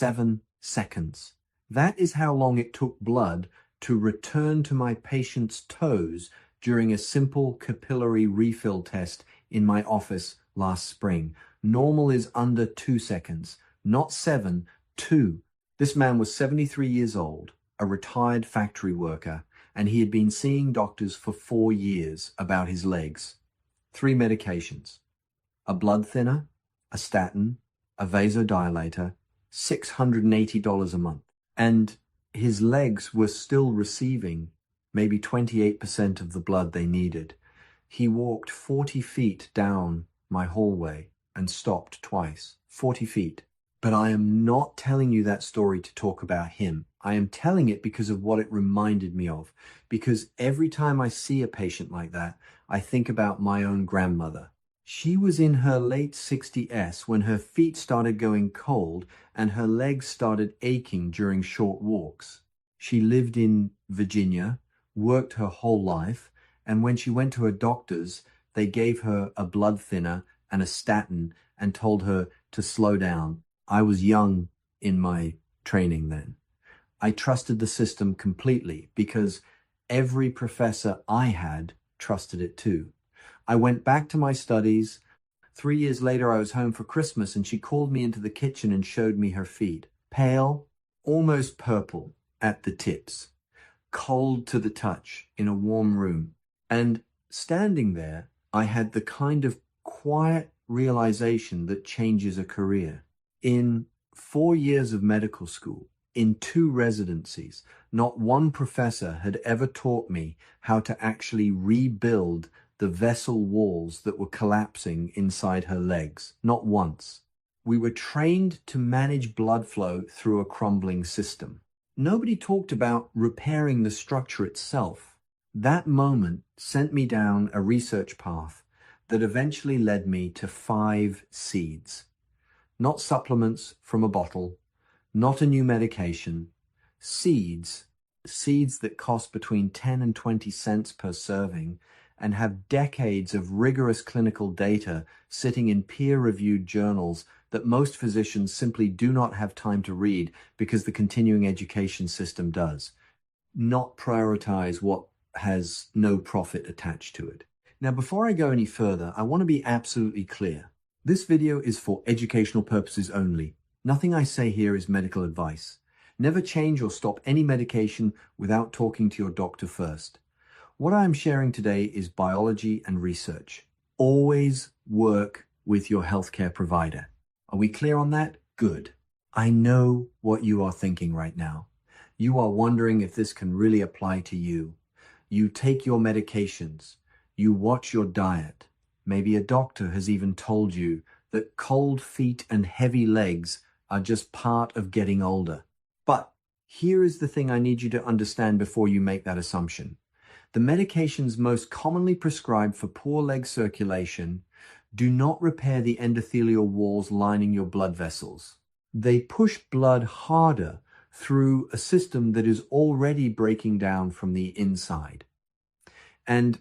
7 seconds. That is how long it took blood to return to my patient's toes during a simple capillary refill test in my office last spring. Normal is under 2 seconds, not 7, 2. This man was 73 years old, a retired factory worker, and he had been seeing doctors for 4 years about his legs. 3 medications: a blood thinner, a statin, a vasodilator, $680 a month. And his legs were still receiving maybe 28% of the blood they needed. He walked 40 feet down my hallway and stopped twice. 40 feet. But I am not telling you that story to talk about him. I am telling it because of what it reminded me of. Because every time I see a patient like that, I think about my own grandmother. She was in her late 60s when her feet started going cold and her legs started aching during short walks. She lived in Virginia, worked her whole life, and when she went to her doctors, they gave her a blood thinner and a statin and told her to slow down. I was young in my training then. I trusted the system completely because every professor I had trusted it too. I went back to my studies. 3 years later, I was home for Christmas and she called me into the kitchen and showed me her feet. Pale, almost purple at the tips, cold to the touch in a warm room. And standing there, I had the kind of quiet realization that changes a career. In 4 years of medical school, in 2 residencies, not one professor had ever taught me how to actually rebuild the vessel walls that were collapsing inside her legs. Not once. We were trained to manage blood flow through a crumbling system. Nobody talked about repairing the structure itself. That moment sent me down a research path that eventually led me to 5 seeds. Not supplements from a bottle, not a new medication, seeds that cost between 10 and 20 cents per serving and have decades of rigorous clinical data sitting in peer-reviewed journals that most physicians simply do not have time to read because the continuing education system does not prioritize what has no profit attached to it. Now, before I go any further, I want to be absolutely clear. This video is for educational purposes only. Nothing I say here is medical advice. Never change or stop any medication without talking to your doctor first. What I am sharing today is biology and research. Always work with your healthcare provider. Are we clear on that? Good. I know what you are thinking right now. You are wondering if this can really apply to you. You take your medications. You watch your diet. Maybe a doctor has even told you that cold feet and heavy legs are just part of getting older. But here is the thing I need you to understand before you make that assumption. The medications most commonly prescribed for poor leg circulation do not repair the endothelial walls lining your blood vessels. They push blood harder through a system that is already breaking down from the inside. And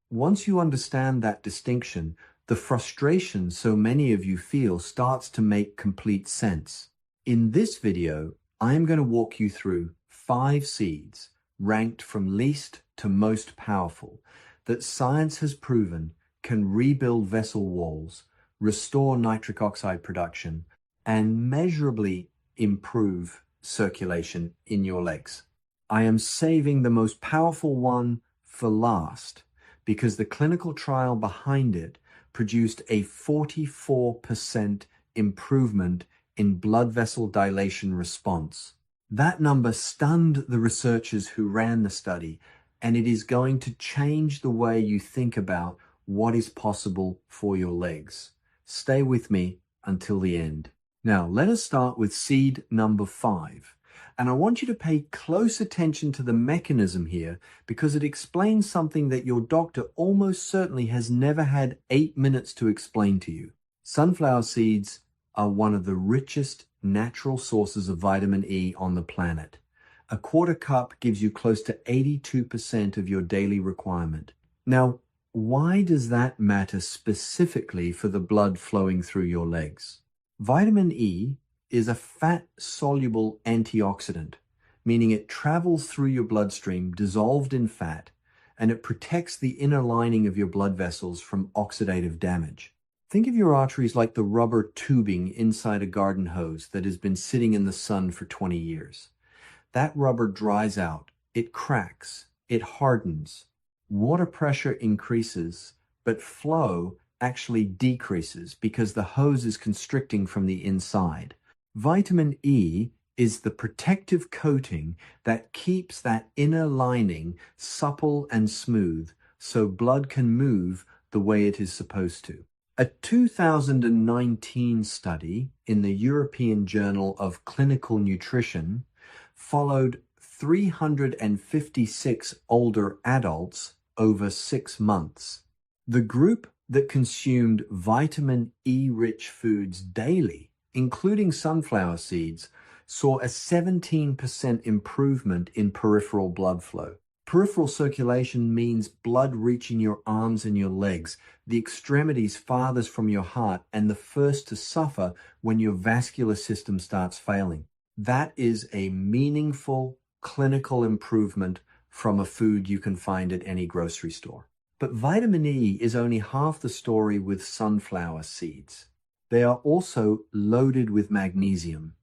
once you understand that distinction, the frustration so many of you feel starts to make complete sense. In this video, I am going to walk you through 5 seeds ranked from least to most powerful that science has proven can rebuild vessel walls, restore nitric oxide production, and measurably improve circulation in your legs. I am saving the most powerful one for last because the clinical trial behind it produced a 44% improvement in blood vessel dilation response. That number stunned the researchers who ran the study, and it is going to change the way you think about what is possible for your legs. Stay with me until the end. Now, let us start with seed number 5. And I want you to pay close attention to the mechanism here because it explains something that your doctor almost certainly has never had 8 minutes to explain to you. Sunflower seeds are one of the richest natural sources of vitamin E on the planet. A quarter cup gives you close to 82% of your daily requirement. Now, why does that matter specifically for the blood flowing through your legs? Vitamin E is a fat-soluble antioxidant, meaning it travels through your bloodstream dissolved in fat, and it protects the inner lining of your blood vessels from oxidative damage. Think of your arteries like the rubber tubing inside a garden hose that has been sitting in the sun for 20 years. That rubber dries out, it cracks, it hardens. Water pressure increases, but flow actually decreases because the hose is constricting from the inside. Vitamin E is the protective coating that keeps that inner lining supple and smooth so blood can move the way it is supposed to. A 2019 study in the European Journal of Clinical Nutrition followed 356 older adults over 6 months. The group that consumed vitamin E-rich foods daily, including sunflower seeds, saw a 17% improvement in peripheral blood flow. Peripheral circulation means blood reaching your arms and your legs, the extremities farthest from your heart and the first to suffer when your vascular system starts failing. That is a meaningful clinical improvement from a food you can find at any grocery store. But vitamin E is only half the story with sunflower seeds. They are also loaded with magnesium.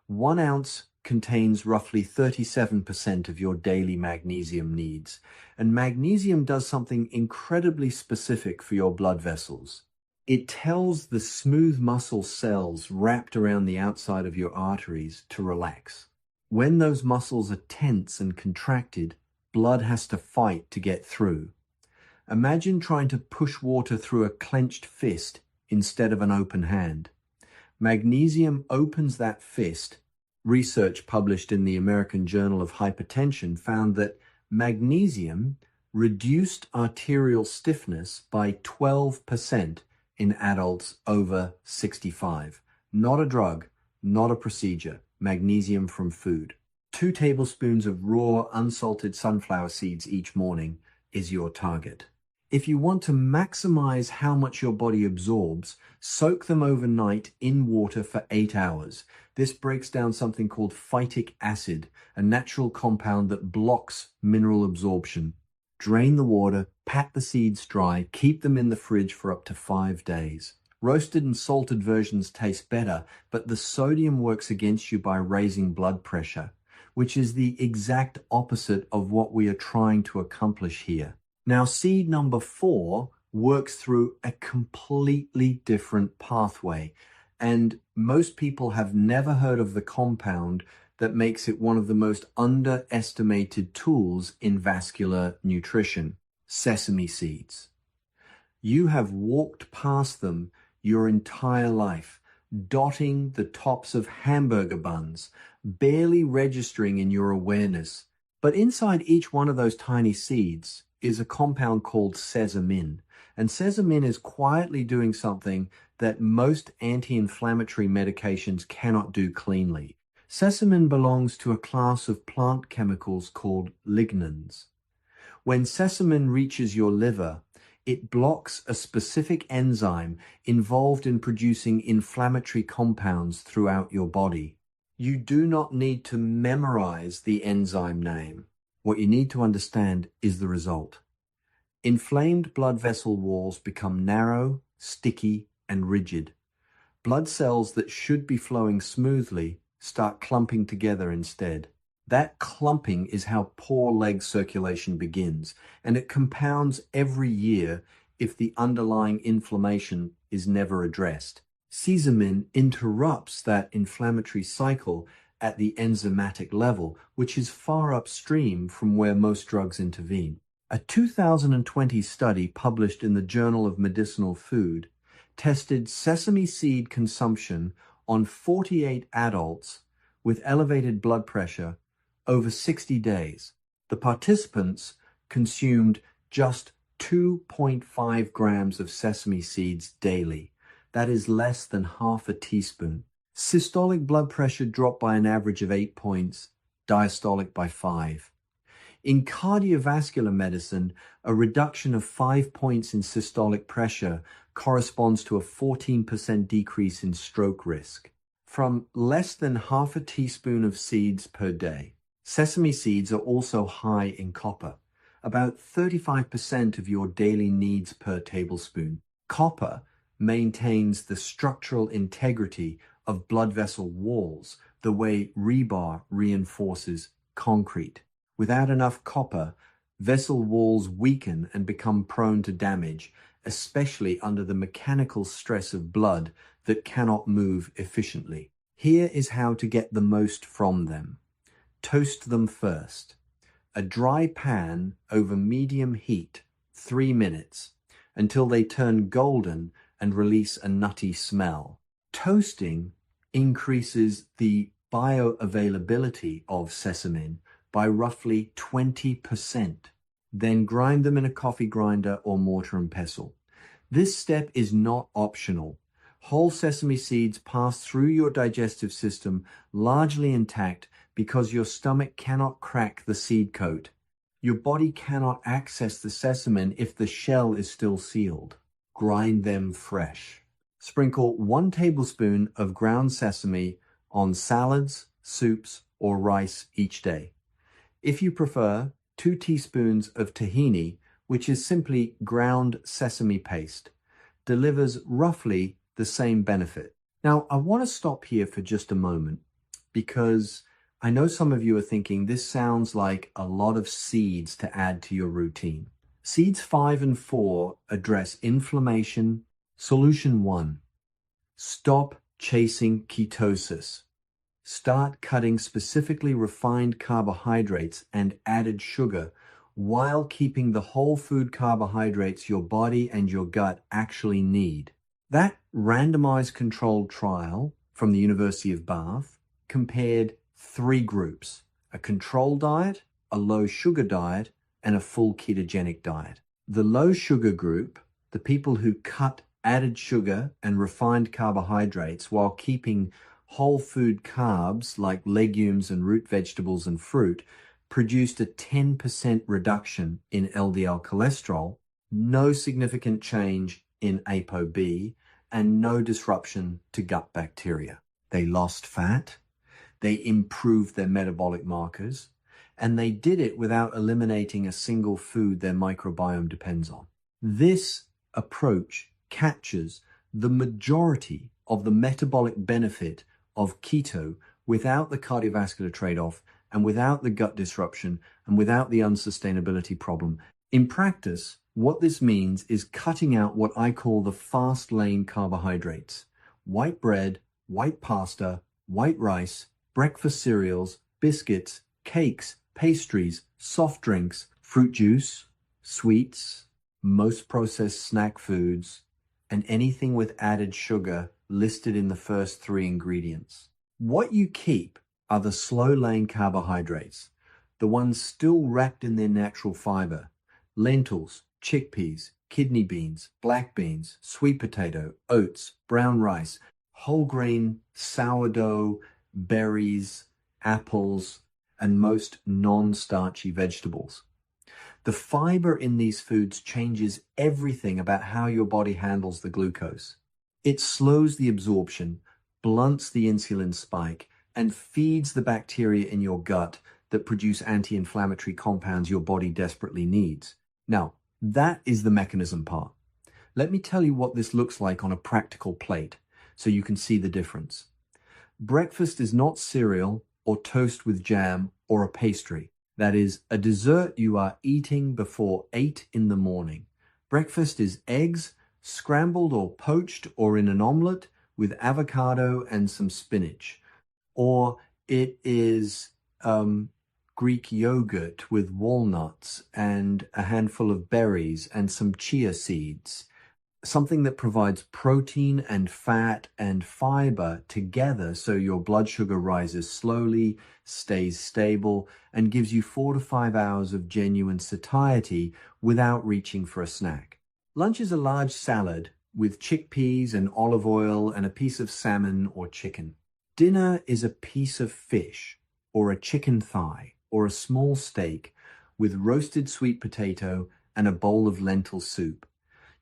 1 ounce contains roughly 37% of your daily magnesium needs, and magnesium does something incredibly specific for your blood vessels. It tells the smooth muscle cells wrapped around the outside of your arteries to relax. When those muscles are tense and contracted, blood has to fight to get through. Imagine trying to push water through a clenched fist instead of an open hand. Magnesium opens that fist. Research published in the American Journal of Hypertension found that magnesium reduced arterial stiffness by 12% in adults over 65. Not a drug, not a procedure. Magnesium from food. 2 tablespoons of raw, unsalted sunflower seeds each morning is your target. If you want to maximize how much your body absorbs, soak them overnight in water for 8 hours. This breaks down something called phytic acid, a natural compound that blocks mineral absorption. Drain the water, pat the seeds dry, keep them in the fridge for up to 5 days. Roasted and salted versions taste better, but the sodium works against you by raising blood pressure, which is the exact opposite of what we are trying to accomplish here. Now, seed number 4 works through a completely different pathway, and most people have never heard of the compound that makes it one of the most underestimated tools in vascular nutrition: sesame seeds. You have walked past them your entire life, dotting the tops of hamburger buns, barely registering in your awareness. But inside each one of those tiny seeds is a compound called sesamin. And sesamin is quietly doing something that most anti-inflammatory medications cannot do cleanly. Sesamin belongs to a class of plant chemicals called lignans. When sesamin reaches your liver, it blocks a specific enzyme involved in producing inflammatory compounds throughout your body. You do not need to memorize the enzyme name. What you need to understand is the result. Inflamed blood vessel walls become narrow, sticky, and rigid. Blood cells that should be flowing smoothly start clumping together instead. That clumping is how poor leg circulation begins, and it compounds every year if the underlying inflammation is never addressed. Sesamin interrupts that inflammatory cycle at the enzymatic level, which is far upstream from where most drugs intervene. A 2020 study published in the Journal of Medicinal Food tested sesame seed consumption on 48 adults with elevated blood pressure over 60 days. The participants consumed just 2.5 grams of sesame seeds daily. That is less than half a teaspoon. Systolic blood pressure dropped by an average of 8 points, diastolic by 5. In cardiovascular medicine, a reduction of 5 points in systolic pressure corresponds to a 14% decrease in stroke risk. from less than half a teaspoon of seeds per day. Sesame seeds are also high in copper, about 35% of your daily needs per tablespoon. Copper maintains the structural integrity of blood vessel walls the way rebar reinforces concrete. Without enough copper, vessel walls weaken and become prone to damage, especially under the mechanical stress of blood that cannot move efficiently. Here is how to get the most from them. Toast them first. A dry pan over medium heat, 3 minutes, until they turn golden and release a nutty smell. Toasting increases the bioavailability of sesamin by roughly 20%. Then grind them in a coffee grinder or mortar and pestle. This step is not optional. Whole sesame seeds pass through your digestive system largely intact because your stomach cannot crack the seed coat. Your body cannot access the sesamin if the shell is still sealed. Grind them fresh. Sprinkle 1 tablespoon of ground sesame on salads, soups, or rice each day. If you prefer, 2 teaspoons of tahini, which is simply ground sesame paste, delivers roughly the same benefit. Now, I want to stop here for just a moment because I know some of you are thinking this sounds like a lot of seeds to add to your routine. Seeds 5 and 4 address inflammation. Solution 1. Stop chasing ketosis. Start cutting specifically refined carbohydrates and added sugar while keeping the whole food carbohydrates your body and your gut actually need. That randomized controlled trial from the University of Bath compared 3 groups: a control diet, a low sugar diet, and a full ketogenic diet. The low sugar group, the people who cut added sugar and refined carbohydrates while keeping whole food carbs like legumes and root vegetables and fruit, produced a 10% reduction in LDL cholesterol, no significant change in ApoB, and no disruption to gut bacteria. They lost fat, they improved their metabolic markers, and they did it without eliminating a single food their microbiome depends on. This approach captures the majority of the metabolic benefit of keto without the cardiovascular trade-off and without the gut disruption and without the unsustainability problem. In practice, what this means is cutting out what I call the fast lane carbohydrates: white bread, white pasta, white rice, breakfast cereals, biscuits, cakes, pastries, soft drinks, fruit juice, sweets, most processed snack foods, and anything with added sugar listed in the first 3 ingredients. What you keep are the slow lane carbohydrates, the ones still wrapped in their natural fiber: lentils, chickpeas, kidney beans, black beans, sweet potato, oats, brown rice, whole grain, sourdough, berries, apples, and most non-starchy vegetables. The fiber in these foods changes everything about how your body handles the glucose. It slows the absorption, blunts the insulin spike, and feeds the bacteria in your gut that produce anti-inflammatory compounds your body desperately needs. Now, that is the mechanism part. Let me tell you what this looks like on a practical plate so you can see the difference. Breakfast is not cereal or toast with jam or a pastry. That is a dessert you are eating before 8 in the morning. Breakfast is eggs, scrambled or poached or in an omelet with avocado and some spinach. Or it is Greek yogurt with walnuts and a handful of berries and some chia seeds. Something that provides protein and fat and fiber together so your blood sugar rises slowly, stays stable, and gives you 4 to 5 hours of genuine satiety without reaching for a snack. Lunch is a large salad with chickpeas and olive oil and a piece of salmon or chicken. Dinner is a piece of fish or a chicken thigh or a small steak with roasted sweet potato and a bowl of lentil soup.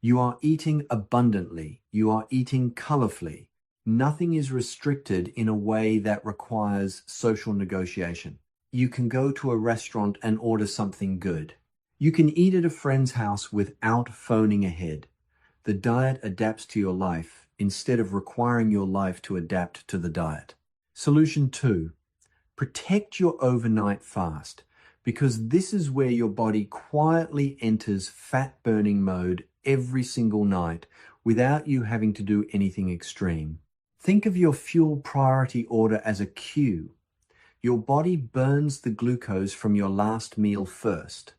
You are eating abundantly. You are eating colorfully. Nothing is restricted in a way that requires social negotiation. You can go to a restaurant and order something good. You can eat at a friend's house without phoning ahead. The diet adapts to your life instead of requiring your life to adapt to the diet. Solution 2. Protect your overnight fast, because this is where your body quietly enters fat-burning mode every single night without you having to do anything extreme. Think of your fuel priority order as a queue. Your body burns the glucose from your last meal first.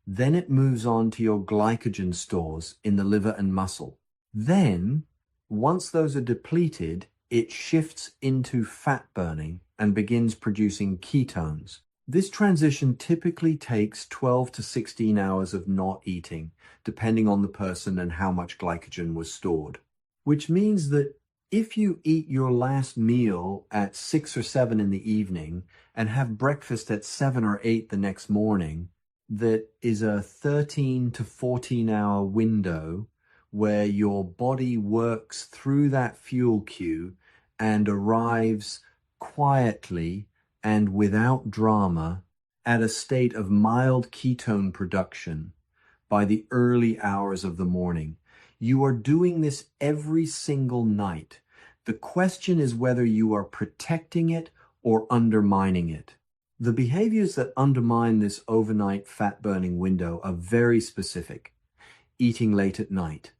Then it moves on to your glycogen stores in the liver and muscle. Then, once those are depleted, it shifts into fat burning and begins producing ketones. This transition typically takes 12 to 16 hours of not eating, depending on the person and how much glycogen was stored. Which means that if you eat your last meal at 6 or 7 in the evening and have breakfast at 7 or 8 the next morning, that is a 13 to 14 hour window where your body works through that fuel queue and arrives quietly and without drama at a state of mild ketone production by the early hours of the morning. You are doing this every single night. The question is whether you are protecting it or undermining it. The behaviors that undermine this overnight fat-burning window are very specific. Eating late at night,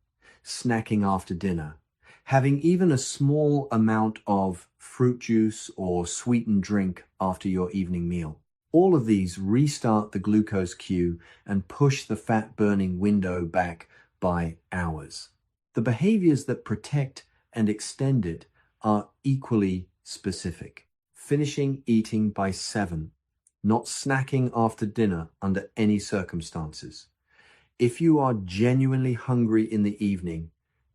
snacking after dinner, having even a small amount of fruit juice or sweetened drink after your evening meal. All of these restart the glucose queue and push the fat-burning window back by hours. The behaviors that protect and extend it are equally specific. Finishing eating by 7, not snacking after dinner under any circumstances. If you are genuinely hungry in the evening,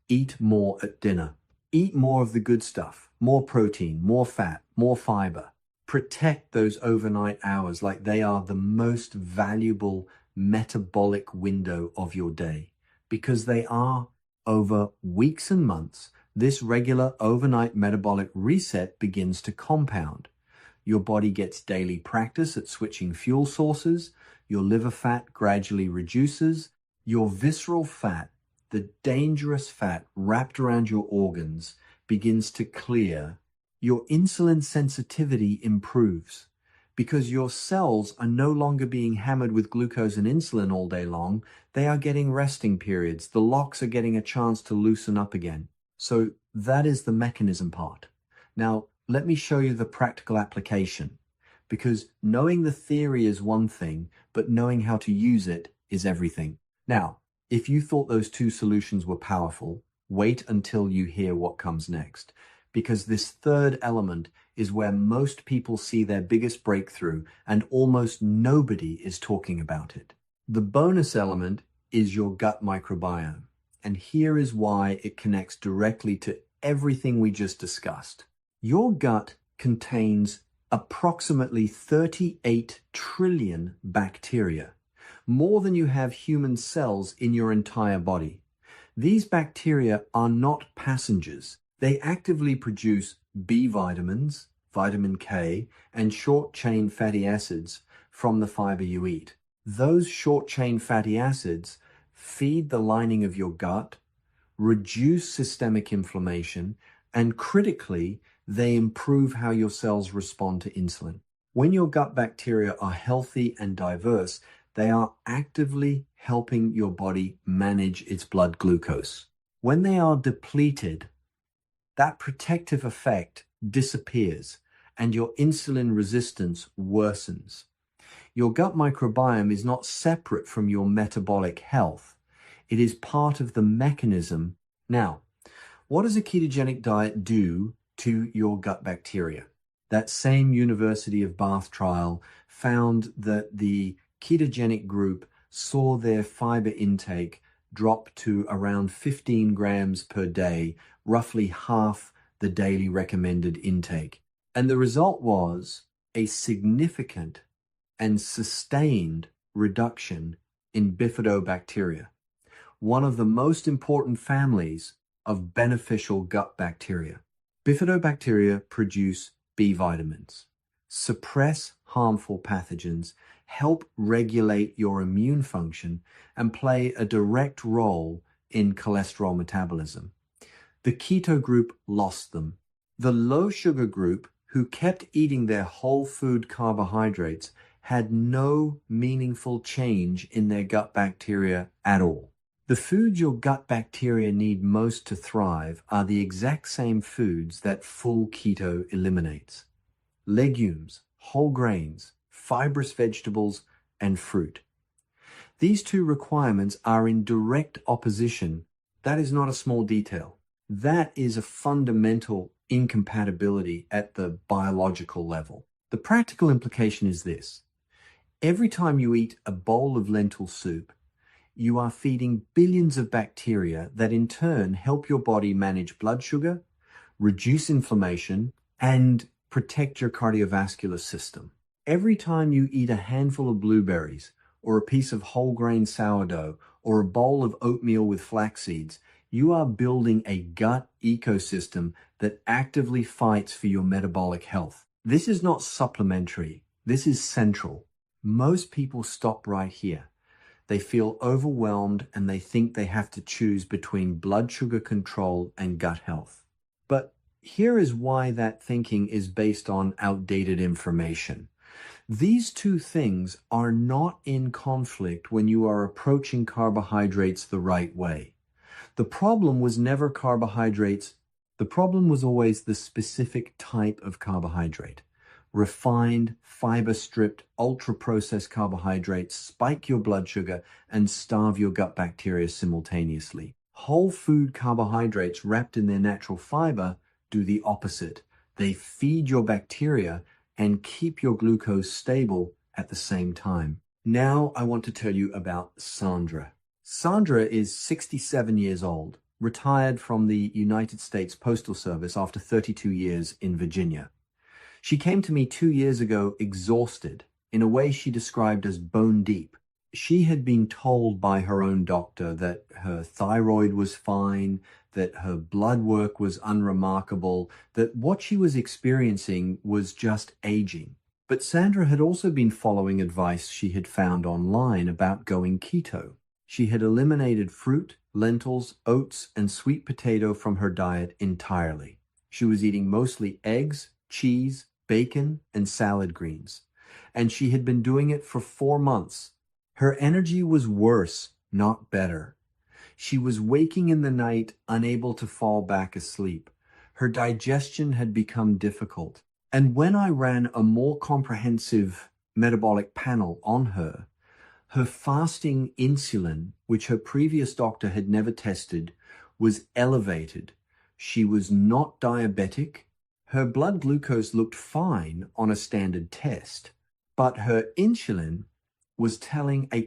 eat more at dinner. Eat more of the good stuff, more protein, more fat, more fiber. Protect those overnight hours like they are the most valuable metabolic window of your day, because they are. Over weeks and months, this regular overnight metabolic reset begins to compound. Your body gets daily practice at switching fuel sources, your liver fat gradually reduces, your visceral fat, the dangerous fat wrapped around your organs, begins to clear. Your insulin sensitivity improves because your cells are no longer being hammered with glucose and insulin all day long. They are getting resting periods. The locks are getting a chance to loosen up again. So that is the mechanism part. Now, let me show you the practical application, because knowing the theory is one thing, but knowing how to use it is everything. Now, if you thought those two solutions were powerful, wait until you hear what comes next, because this third element is where most people see their biggest breakthrough and almost nobody is talking about it. The bonus element is your gut microbiome, and here is why it connects directly to everything we just discussed. Your gut contains approximately 38 trillion bacteria, more than you have human cells in your entire body. These bacteria are not passengers. They actively produce B vitamins, vitamin K, and short-chain fatty acids from the fiber you eat. Those short-chain fatty acids feed the lining of your gut, reduce systemic inflammation, and critically, they improve how your cells respond to insulin. When your gut bacteria are healthy and diverse, they are actively helping your body manage its blood glucose. When they are depleted, that protective effect disappears and your insulin resistance worsens. Your gut microbiome is not separate from your metabolic health. It is part of the mechanism. Now, what does a ketogenic diet do to your gut bacteria? That same University of Bath trial found that the ketogenic group saw their fiber intake drop to around 15 grams per day, roughly half the daily recommended intake. And the result was a significant and sustained reduction in bifidobacteria, one of the most important families of beneficial gut bacteria. Bifidobacteria produce B vitamins, suppress harmful pathogens, help regulate your immune function, and play a direct role in cholesterol metabolism. The keto group lost them. The low sugar group, who kept eating their whole food carbohydrates, had no meaningful change in their gut bacteria at all. The foods your gut bacteria need most to thrive are the exact same foods that full keto eliminates: legumes, whole grains, fibrous vegetables, and fruit. These two requirements are in direct opposition. That is not a small detail. That is a fundamental incompatibility at the biological level. The practical implication is this: every time you eat a bowl of lentil soup, you are feeding billions of bacteria that in turn help your body manage blood sugar, reduce inflammation, and protect your cardiovascular system. Every time you eat a handful of blueberries, or a piece of whole grain sourdough, or a bowl of oatmeal with flax seeds, you are building a gut ecosystem that actively fights for your metabolic health. This is not supplementary. This is central. Most people stop right here. They feel overwhelmed and they think they have to choose between blood sugar control and gut health. But here is why that thinking is based on outdated information. These two things are not in conflict when you are approaching carbohydrates the right way. The problem was never carbohydrates. The problem was always the specific type of carbohydrate. Refined, fiber-stripped, ultra-processed carbohydrates spike your blood sugar and starve your gut bacteria simultaneously. Whole food carbohydrates wrapped in their natural fiber do the opposite. They feed your bacteria and keep your glucose stable at the same time. Now I want to tell you about Sandra. Sandra is 67 years old, retired from the United States Postal Service after 32 years in Virginia. She came to me 2 years ago exhausted, in a way she described as bone deep. She had been told by her own doctor that her thyroid was fine, that her blood work was unremarkable, that what she was experiencing was just aging. But Sandra had also been following advice she had found online about going keto. She had eliminated fruit, lentils, oats, and sweet potato from her diet entirely. She was eating mostly eggs, cheese, bacon, and salad greens. And she had been doing it for 4 months. Her energy was worse, not better. She was waking in the night, unable to fall back asleep. Her digestion had become difficult. And when I ran a more comprehensive metabolic panel on her fasting insulin, which her previous doctor had never tested, was elevated. She was not diabetic. Her blood glucose looked fine on a standard test, but her insulin was telling a